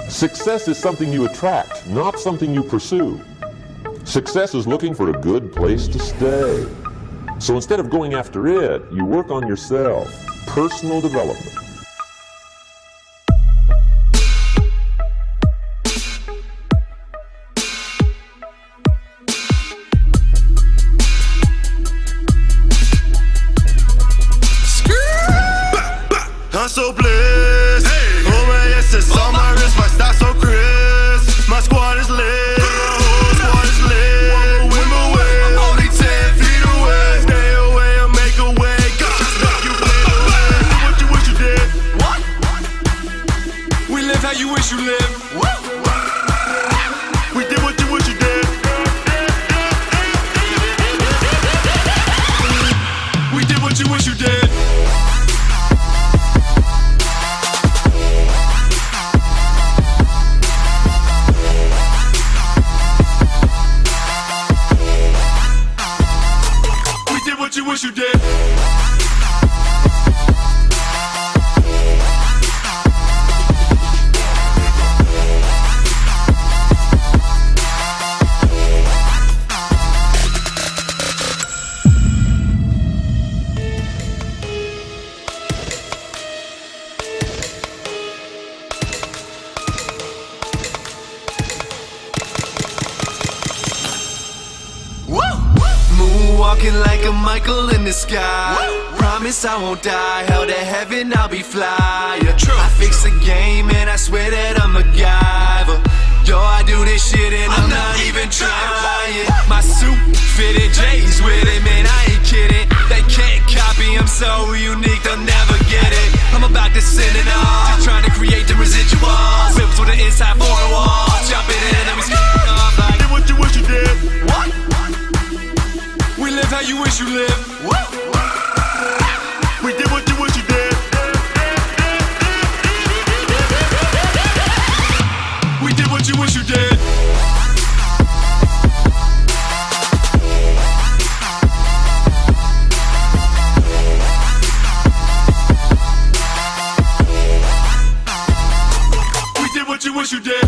Success is something you attract, not something you pursue. Success is looking for a good place to stay. So instead of going after it, you work on yourself. Personal development. I'm so blessed. Hey. Oh man, yes, it's on my wrist. My style so crisp. My squad is lit. My whole squad is lit. Win my way. I'm only 10 feet away. Stay away or make a way. Just make you fade away. Do what you wish you did. What? We live how you wish you lived. What? We did what you wish you did. We did what you wish you did. You wish you did. Moonwalking like a Michael in the sky. Woo! Promise I won't die. Held to heaven, I'll be fly. Yeah. I fix the game and I swear that I'm a MacGyver. Yo, I do this shit and I'm not even trying. My suit fitted, J's with it, man, I ain't kidding. They can't copy, I'm so unique, they'll never get it. I'm about to send it all, just trying to create the residuals. Whips with the inside for the wall, jumping in and we skip off like did what you wish you did. What? We live how you wish you lived. What? We did what you wish you did. We did what you wish you did. We did what you wish you did.